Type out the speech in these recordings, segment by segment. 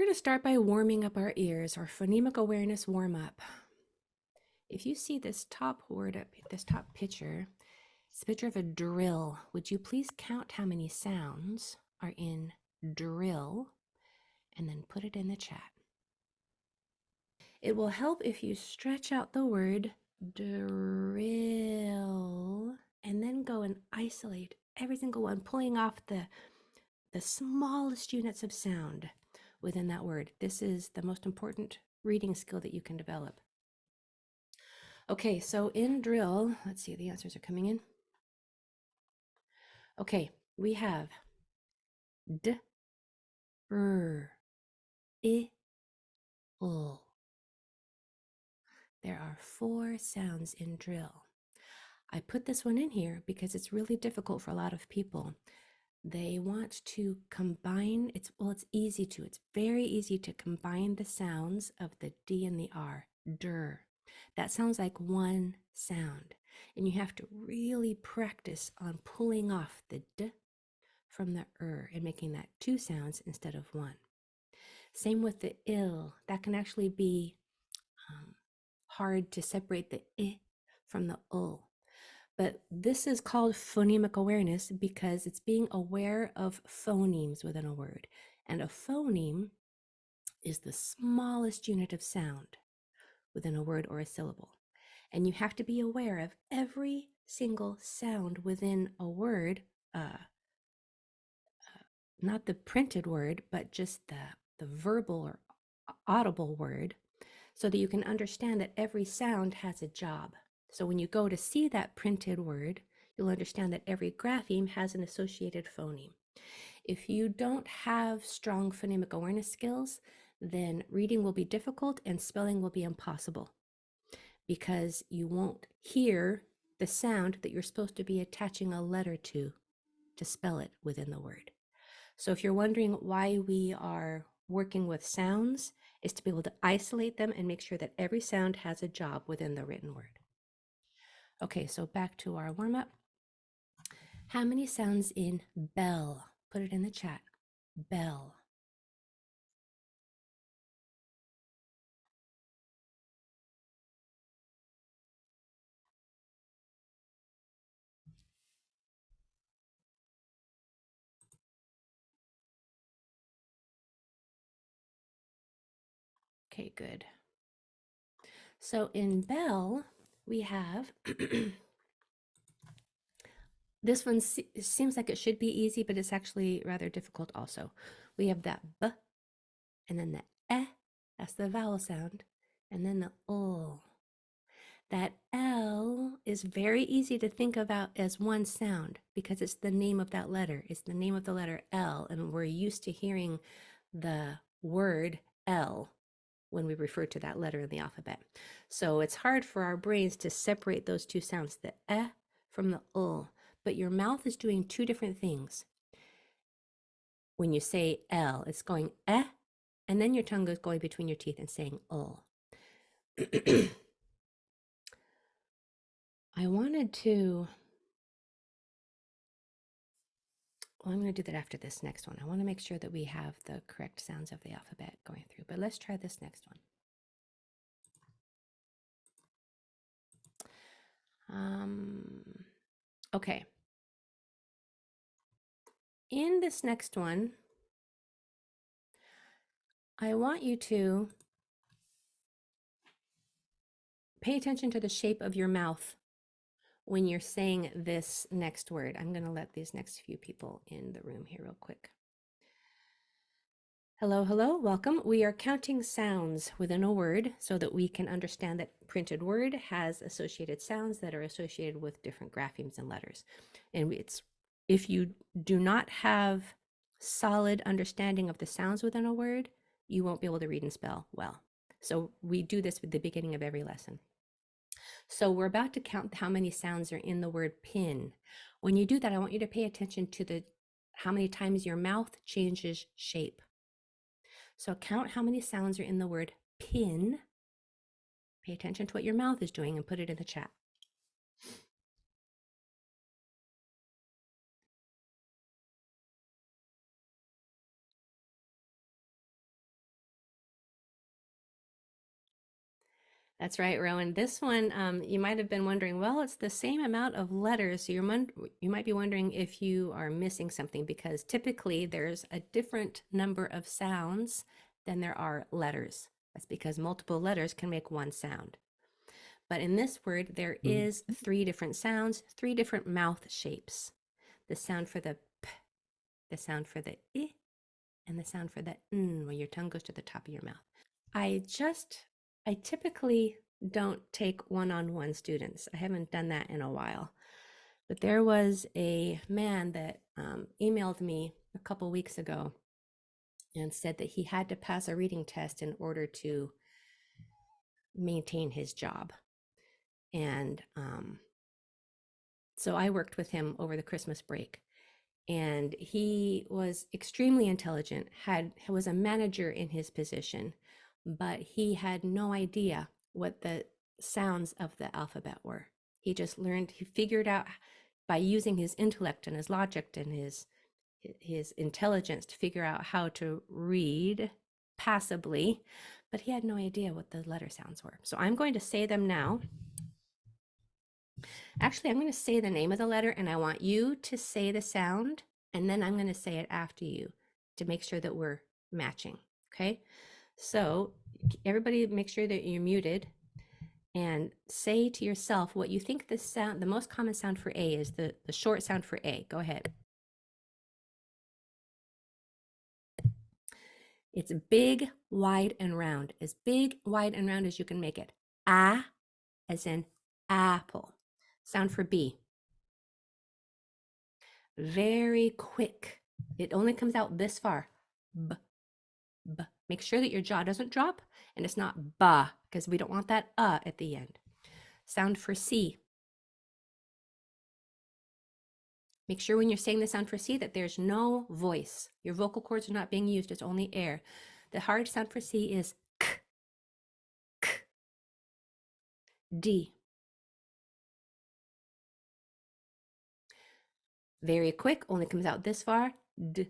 going to start by warming up our ears, our phonemic awareness warm up. If you see this top word up, this top picture, it's a picture of a drill. Would you please count how many sounds are in drill and then put it in the chat? It will help if you stretch out the word drill and then go and isolate every single one, pulling off the smallest units of sound within that word. This is the most important reading skill that you can develop. Okay, so in drill, let's see, the answers are coming in. Okay, we have d, r, I, l. There are 4 sounds in drill. I put this one in here because it's really difficult for a lot of people. They want to combine, it's easy to, it's very easy to combine the sounds of the D and the R, dir. That sounds like one sound. And you have to really practice on pulling off the D from the and making that 2 sounds instead of 1. Same with the ill. That can actually be hard to separate the I from the ul. But this is called phonemic awareness because it's being aware of phonemes within a word. And a phoneme is the smallest unit of sound within a word or a syllable. And you have to be aware of every single sound within a word, not the printed word, but just the verbal or audible word, so that you can understand that every sound has a job. So when you go to see that printed word, you'll understand that every grapheme has an associated phoneme. If you don't have strong phonemic awareness skills, then reading will be difficult and spelling will be impossible because you won't hear the sound that you're supposed to be attaching a letter to spell it within the word. So if you're wondering why we are working with sounds, is to be able to isolate them and make sure that every sound has a job within the written word. Okay, so back to our warm-up. How many sounds in bell? Put it in the chat. Bell. Okay, good. So in bell, we have, this one seems like it should be easy, but it's actually rather difficult also. We have that b, and then the eh, that's the vowel sound, and then the ul. That L is very easy to think about as one sound because it's the name of that letter. It's the name of the letter L, and we're used to hearing the word L when we refer to that letter in the alphabet. So it's hard for our brains to separate those 2 sounds, the eh from the ul, but your mouth is doing 2 different things. When you say L, it's going eh, and then your tongue is going between your teeth and saying ul. I wanted to, well, I'm going to do that after this next one. I want to make sure that we have the correct sounds of the alphabet going through, but let's try this next one. Okay. In this next one, I want you to pay attention to the shape of your mouth when you're saying this next word. I'm going to let these next few people in the room here real quick. Hello, hello, welcome. We are counting sounds within a word so that we can understand that printed word has associated sounds that are associated with different graphemes and letters. And if you do not have solid understanding of the sounds within a word, you won't be able to read and spell well. So we do this at the beginning of every lesson. So we're about to count how many sounds are in the word pin. When you do that, I want you to pay attention to how many times your mouth changes shape. So count how many sounds are in the word pin. Pay attention to what your mouth is doing and put it in the chat. That's right, Rowan. This one, you might have been wondering, well, it's the same amount of letters. So you might be wondering if you are missing something because typically there's a different number of sounds than there are letters. That's because multiple letters can make one sound. But in this word, there is 3 different sounds, 3 different mouth shapes. The sound for the p, the sound for the I, and the sound for the n, where your tongue goes to the top of your mouth. I typically don't take one-on-one students. I haven't done that in a while. But there was a man that emailed me a couple weeks ago and said that he had to pass a reading test in order to maintain his job. And so I worked with him over the Christmas break. And he was extremely intelligent, was a manager in his position, but he had no idea what the sounds of the alphabet were. He just learned, he figured out by using his intellect and his logic and his intelligence to figure out how to read passably, but he had no idea what the letter sounds were. So I'm going to say them now. Actually, I'm going to say the name of the letter and I want you to say the sound and then I'm going to say it after you to make sure that we're matching. Okay. So everybody make sure that you're muted and say to yourself what you think the sound, the most common sound for A is, the short sound for A. Go ahead. It's big, wide, and round. As big, wide, and round as you can make it. A, as in apple. Sound for B. Very quick. It only comes out this far. B, b. Make sure that your jaw doesn't drop and it's not ba, because we don't want that at the end. Sound for C. Make sure when you're saying the sound for C that there's no voice. Your vocal cords are not being used, it's only air. The hard sound for C is k, k. D. Very quick, only comes out this far. D,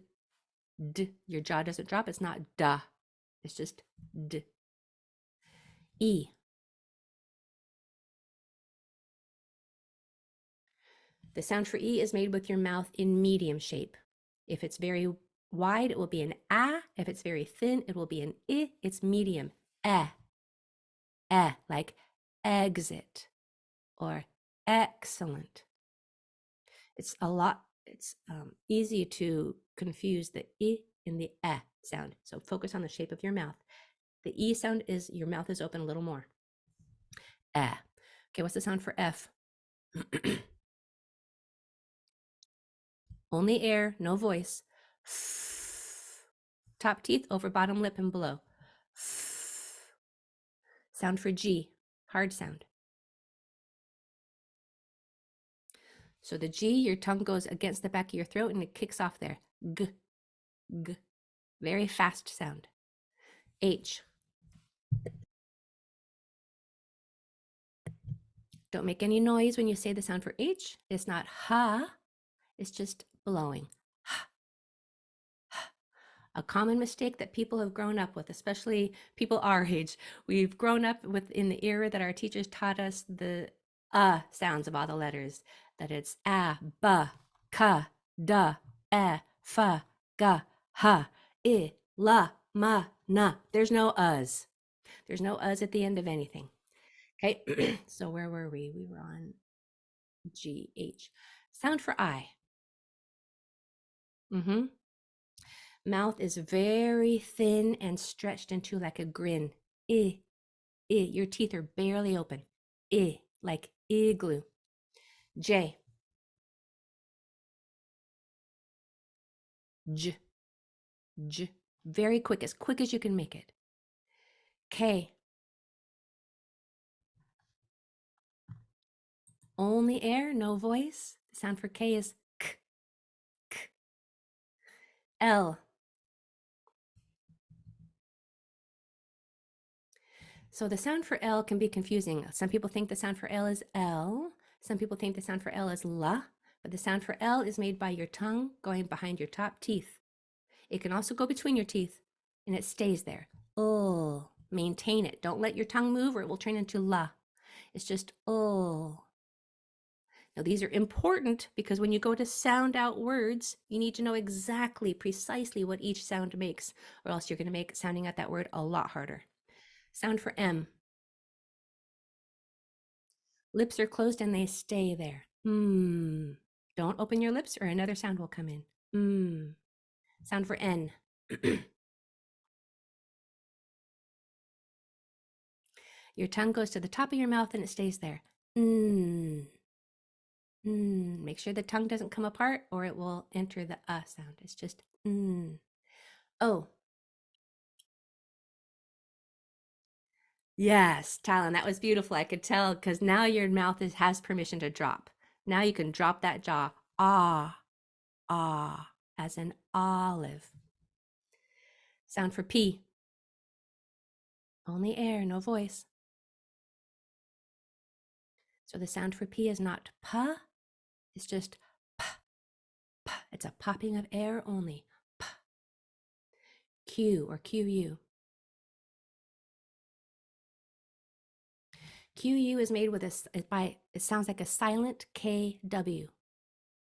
d. Your jaw doesn't drop, it's not da. It's just d. E. The sound for E is made with your mouth in medium shape. If it's very wide, it will be an A. If it's very thin, it will be an I. It's medium. Eh. Eh, like exit or excellent. It's easy to confuse the I and the eh sound. So focus on the shape of your mouth. The E sound is your mouth is open a little more. Eh. Okay, what's the sound for F? Only air, no voice. Top teeth over bottom lip and below. Sound for G, hard sound. So the G, your tongue goes against the back of your throat and it kicks off there. G, g. Very fast sound. H. Don't make any noise when you say the sound for H. It's not ha, it's just blowing. A common mistake that people have grown up with, especially people our age. We've grown up with in the era that our teachers taught us the sounds of all the letters, that it's a, ba, ka, da, fa, ga, ha, I, la, ma, na. There's no us. There's no us at the end of anything. Okay, so where were we? We were on G, H. Sound for I. Mm-hmm. Mouth is very thin and stretched into like a grin. I. Your teeth are barely open. Like igloo. J. J. J. Very quick, as quick as you can make it. K. Only air, no voice. The sound for K is k, k. L. So the sound for L can be confusing. Some people think the sound for L is L. Some people think the sound for L is la, but the sound for L is made by your tongue going behind your top teeth. It can also go between your teeth and it stays there. Oh, Maintain it. Don't let your tongue move or it will turn into la. It's just oh. Now, these are important because when you go to sound out words, you need to know exactly, precisely what each sound makes, or else you're going to make sounding out that word a lot harder. Sound for M. Lips are closed and they stay there. Don't open your lips or another sound will come in. Sound for N. Your tongue goes to the top of your mouth and it stays there. Make sure the tongue doesn't come apart or it will enter the sound. It's just O. Yes, Talon, that was beautiful. I could tell because now your mouth has permission to drop. Now you can drop that jaw. Ah, as in olive. Sound for P. Only air, no voice. So the sound for P is not pa, it's just p, p. It's a popping of air only. P. Q or QU. QU is made with it sounds like a silent KW.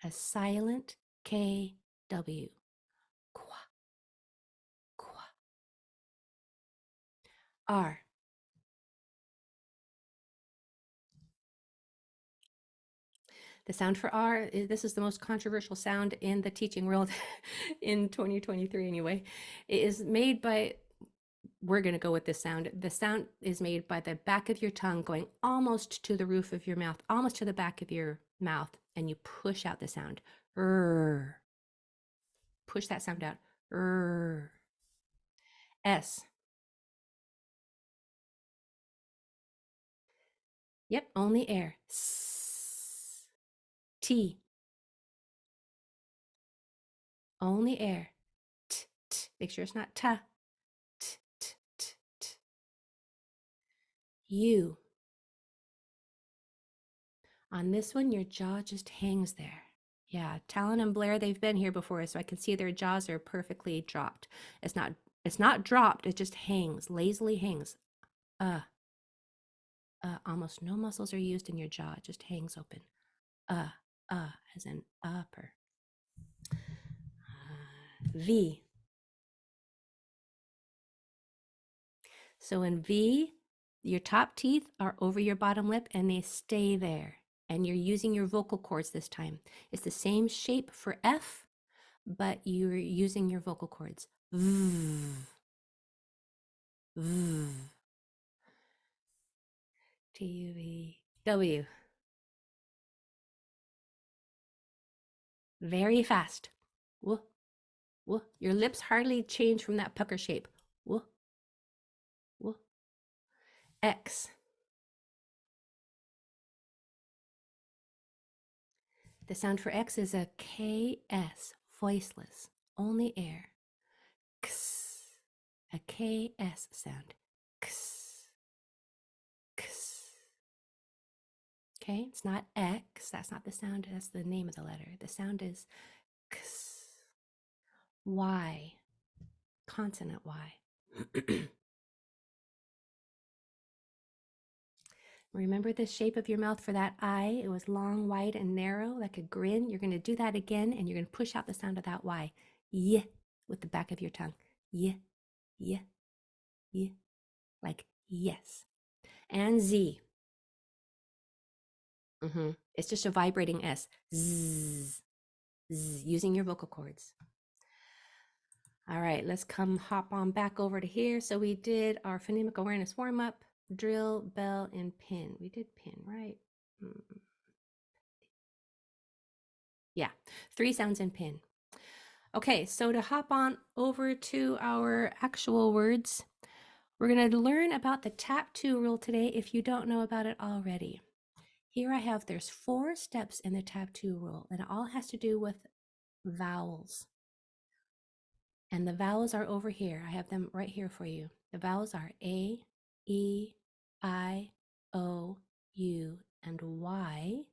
A silent KW. Qua, qua. R. The sound for R, this is the most controversial sound in the teaching world in 2023 anyway. It is made by, we're going to go with this sound. The sound is made by the back of your tongue going almost to the roof of your mouth, almost to the back of your mouth, and you push out the sound. Push that sound out. S. Yep, only air. S. T. Only air. T, t. Make sure it's not ta. T, t, t, t. U. On this one, your jaw just hangs there. Yeah, Talon and Blair, they've been here before, so I can see their jaws are perfectly dropped. It's not dropped, it just hangs, lazily hangs. Almost no muscles are used in your jaw, it just hangs open. As in upper. V. So in V, your top teeth are over your bottom lip and they stay there. And you're using your vocal cords this time. It's the same shape for F, but you're using your vocal cords. V. V. T-U-V. W. Very fast. W. W. Your lips hardly change from that pucker shape. W. W. X. The sound for X is a KS, voiceless, only air. X. A KS sound. X. X. Okay, it's not X. That's not the sound. That's the name of the letter. The sound is X. Y. Consonant Y. Remember the shape of your mouth for that I? It was long, wide, and narrow, like a grin. You're going to do that again, and you're going to push out the sound of that Y. Y with the back of your tongue. Y, y, y, like yes. And Z. It's just a vibrating S. Zzz, zzz, using your vocal cords. All right, let's hop on back over to here. So we did our phonemic awareness warm-up, drill, bell, and pin. We did pin, right? Yeah, 3 sounds in pin. Okay, so to hop on over to our actual words, we're going to learn about the tap 2 rule today if you don't know about it already. Here I have, there's 4 steps in the tap 2 rule, and it all has to do with vowels. And the vowels are over here. I have them right here for you. The vowels are A, E, I, O, U, and Y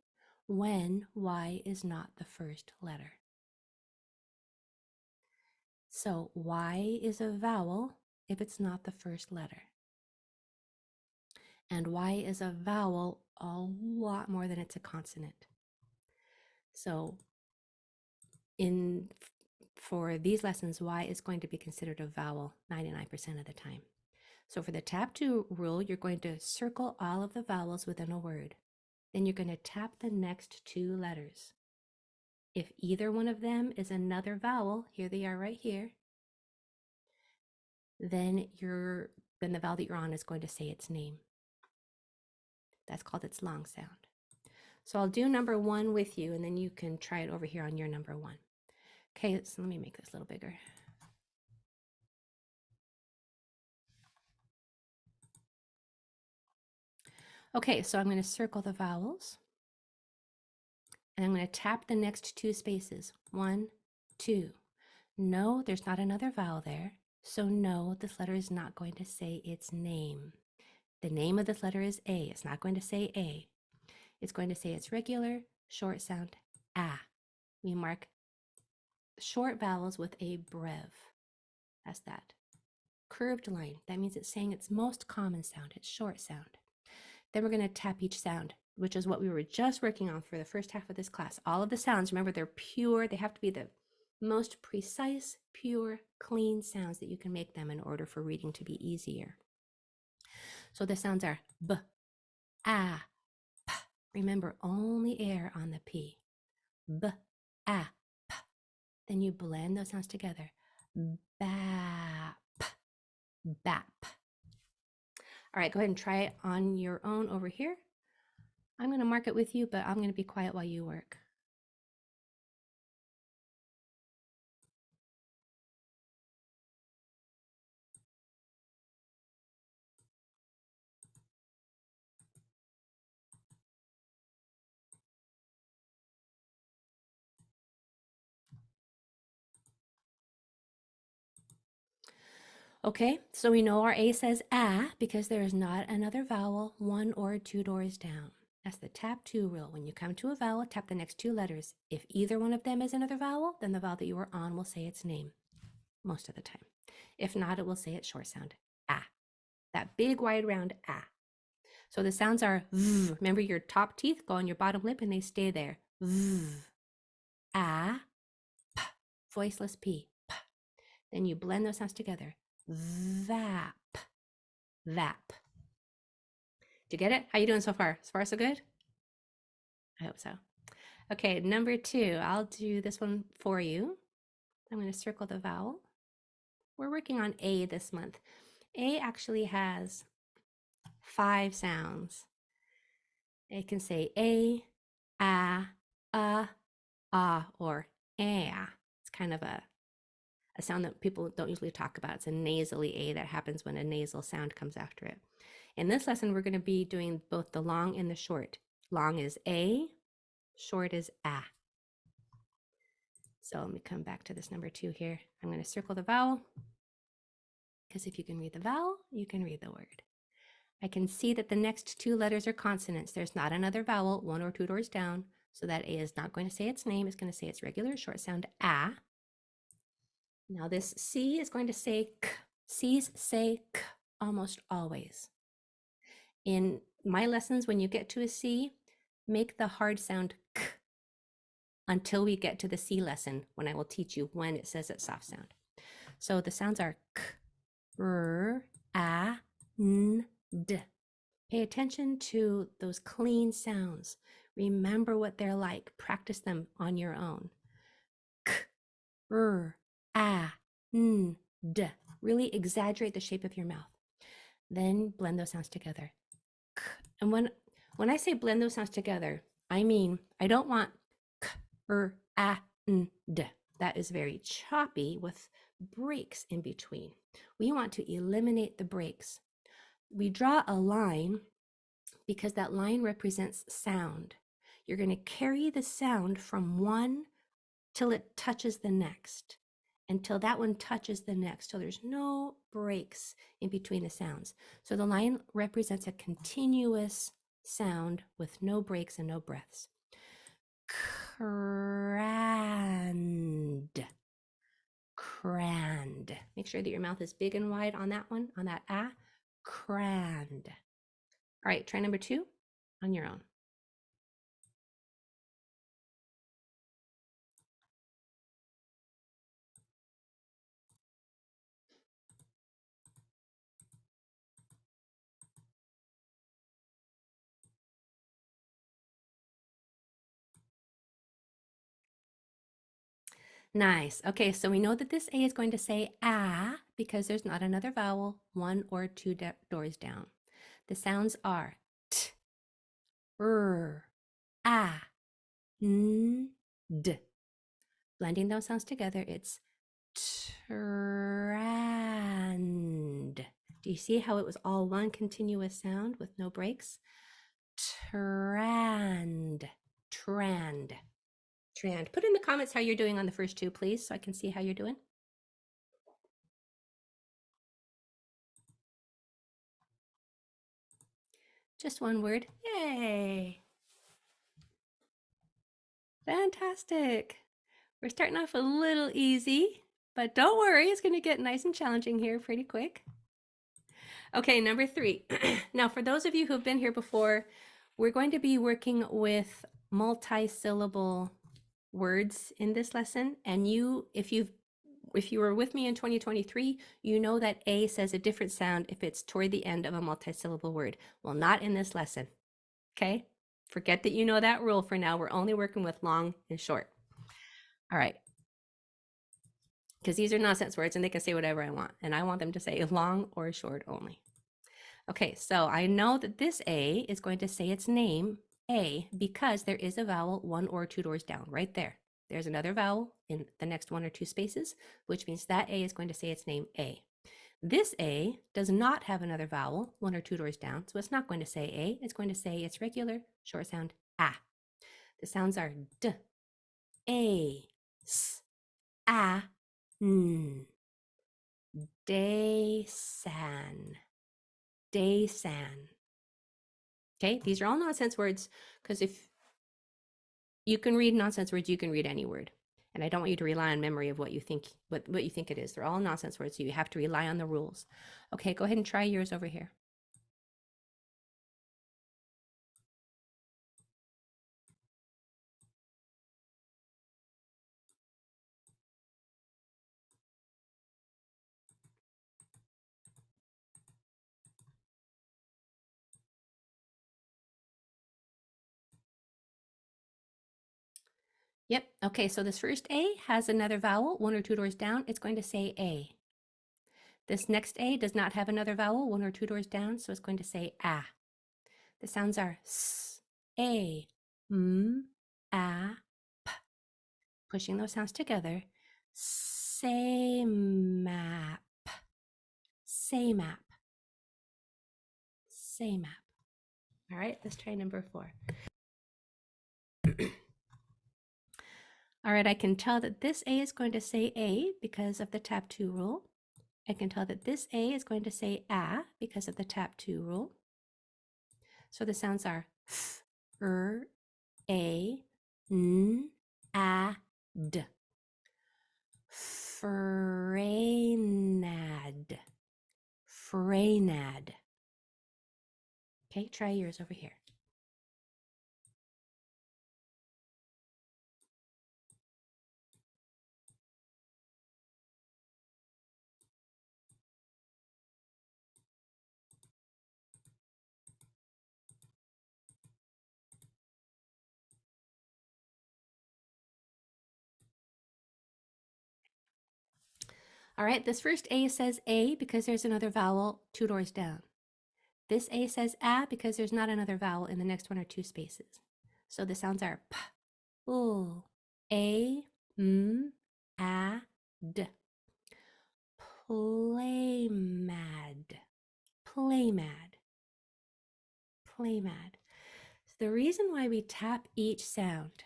when Y is not the first letter. So Y is a vowel if it's not the first letter. And Y is a vowel a lot more than it's a consonant. So for these lessons, Y is going to be considered a vowel 99% of the time. So for the tap to rule, you're going to circle all of the vowels within a word. Then you're going to tap the next two letters. If either one of them is another vowel, here they are right here, then the vowel that you're on is going to say its name. That's called its long sound. So I'll do number 1 with you, and then you can try it over here on your number 1. Okay, so let me make this a little bigger. Okay, so I'm going to circle the vowels, and I'm going to tap the next two spaces. 1, 2. No, there's not another vowel there, so no, this letter is not going to say its name. The name of this letter is A. It's not going to say A. It's going to say its regular short sound, ah. We mark short vowels with a brev. That's that. Curved line. That means it's saying its most common sound, its short sound. Then we're going to tap each sound, which is what we were just working on for the first half of this class. All of the sounds, remember, they're pure. They have to be the most precise, pure, clean sounds that you can make them in order for reading to be easier. So the sounds are b, a, p. Remember, only air on the P. B, a, p. Then you blend those sounds together. Bap, bap. All right, go ahead and try it on your own over here. I'm going to mark it with you, but I'm going to be quiet while you work. Okay, so we know our A says ah because there is not another vowel 1 or 2 doors down. That's the tap 2 rule. When you come to a vowel, tap the next 2 letters. If either one of them is another vowel, then the vowel that you are on will say its name most of the time. If not, it will say its short sound, ah. That big, wide, round ah. So the sounds are v. Remember, your top teeth go on your bottom lip and they stay there. V, ah, p, voiceless P, p. Then you blend those sounds together. Vap, vap. Did you get it? How you doing so far? So far, so good? I hope so. Okay, number 2. I'll do this one for you. I'm going to circle the vowel. We're working on A this month. A actually has 5 sounds. It can say A, ah, or ah. It's kind of a sound that people don't usually talk about. It's a nasally A that happens when a nasal sound comes after it. In this lesson, we're going to be doing both the long and the short. Long is A, short is ah. So let me come back to this number 2 here. I'm going to circle the vowel, because if you can read the vowel, you can read the word. I can see that the next 2 letters are consonants. There's not another vowel 1 or 2 doors down, so that A is not going to say its name. It's going to say its regular short sound, ah. Now this C is going to say k. C's say k almost always. In my lessons, when you get to a C, make the hard sound k until we get to the C lesson, when I will teach you when it says its soft sound. So the sounds are k, r, a, n, d. Pay attention to those clean sounds. Remember what they're like. Practice them on your own. K, r, a, n, d. Really exaggerate the shape of your mouth. Then blend those sounds together. K. And when I say blend those sounds together, I mean, I don't want k, r, a, n, d. That is very choppy with breaks in between. We want to eliminate the breaks. We draw a line because that line represents sound. You're going to carry the sound from one till it touches the next, until that one touches the next, so there's no breaks in between the sounds. So the line represents a continuous sound with no breaks and no breaths. Crand. Crand. Make sure that your mouth is big and wide on that one, on that ah. Crand. All right, try number 2 on your own. Nice. Okay, so we know that this A is going to say ah because there's not another vowel 1 or 2 doors down. The sounds are t, r, ah, n, d. Blending those sounds together, it's trand. Do you see how it was all one continuous sound with no breaks? Trand, trand, trand. Put in the comments how you're doing on the first 2, please, so I can see how you're doing. Just one word. Yay! Fantastic. We're starting off a little easy, but don't worry, it's going to get nice and challenging here pretty quick. Okay, number 3. Now, for those of you who've been here before, we're going to be working with multi-syllable words in this lesson. And if you were with me in 2023, you know that A says a different sound if it's toward the end of a multi-syllable word. Well, not in this lesson. Okay? Forget that you know that rule for now. We're only working with long and short. All right. Because these are nonsense words and they can say whatever I want. And I want them to say long or short only. Okay, so I know that this A is going to say its name A because there is a vowel 1 or 2 doors down right there. There's another vowel in the next 1 or 2 spaces, which means that A is going to say its name A. This A does not have another vowel 1 or 2 doors down, so it's not going to say A. It's going to say its regular short sound A. The sounds are D, A, S, A, N. Day-san, day-san. Okay, these are all nonsense words because if you can read nonsense words, you can read any word. And I don't want you to rely on memory of what you think it is. They're all nonsense words, so you have to rely on the rules. Okay, go ahead and try yours over here. Yep, okay, so this first A has another vowel, 1 or 2 doors down. It's going to say A. This next A does not have another vowel, 1 or 2 doors down, so it's going to say A. The sounds are S, A, M, A, P. Pushing those sounds together. Say map, say map, say map. All right, let's try number 4. All right, I can tell that this A is going to say A because of the tap 2 rule. I can tell that this A is going to say A because of the tap 2 rule. So the sounds are F, A, N, A, D. Freinad, freinad. Okay, try yours over here. All right, this first A says A because there's another vowel 2 doors down. This A says A because there's not another vowel in the next 1 or 2 spaces. So the sounds are P, U, A, M, A, D. Playmad, playmad, playmad. So the reason why we tap each sound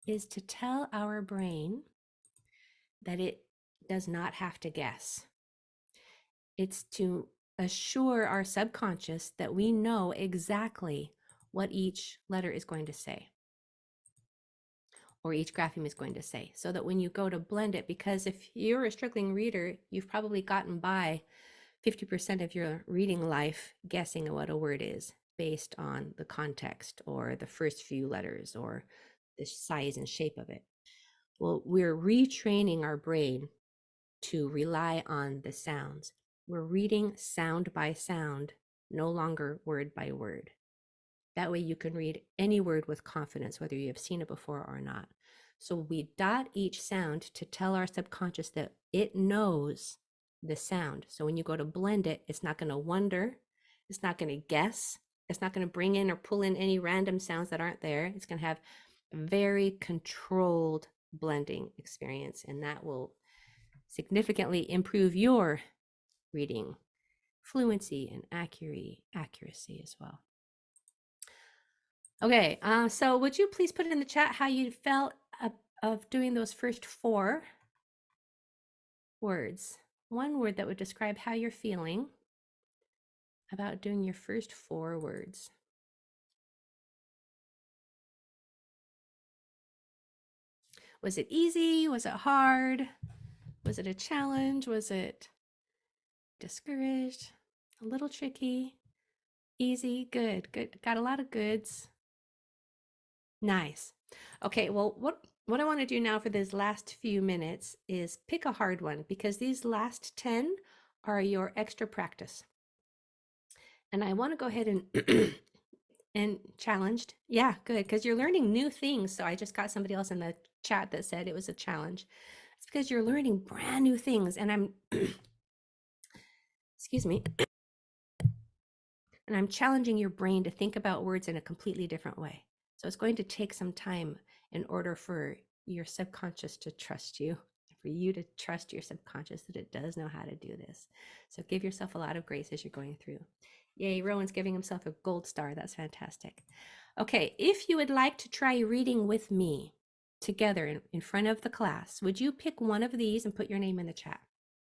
is to tell our brain that it does not have to guess. It's to assure our subconscious that we know exactly what each letter is going to say or each grapheme is going to say, so that when you go to blend it, because if you're a struggling reader, you've probably gotten by 50% of your reading life guessing what a word is. based on the context or the first few letters or the size and shape of it. Well, we're retraining our brain to rely on the sounds. We're reading sound by sound, no longer word by word. That way you can read any word with confidence, whether you have seen it before or not. So we dot each sound to tell our subconscious that it knows the sound. So when you go to blend it, it's not going to wonder, it's not going to guess, it's not going to bring in or pull in any random sounds that aren't there. It's going to have a very controlled blending experience, and that will significantly improve your reading fluency and accuracy as well. Okay, so would you please put in the chat how you felt of doing those first 4 words? One word that would describe how you're feeling about doing your first 4 words. Was it easy? Was it hard? Was it a challenge? Was it discouraged? A little tricky? Easy? Good, good. Got a lot of goods. Nice. Okay, well, what I want to do now for these last few minutes is pick a hard one, because these last 10 are your extra practice. And I want to go ahead and and challenged. Yeah, good, because you're learning new things. So I just got somebody else in the chat that said it was a challenge. It's because you're learning brand new things, and I'm excuse me. And I'm challenging your brain to think about words in a completely different way. So it's going to take some time in order for your subconscious to trust you, for you to trust your subconscious that it does know how to do this. So give yourself a lot of grace as you're going through. Yay, Rowan's giving himself a gold star. That's fantastic. Okay, if you would like to try reading with me together in front of the class, would you pick one of these and put your name in the chat?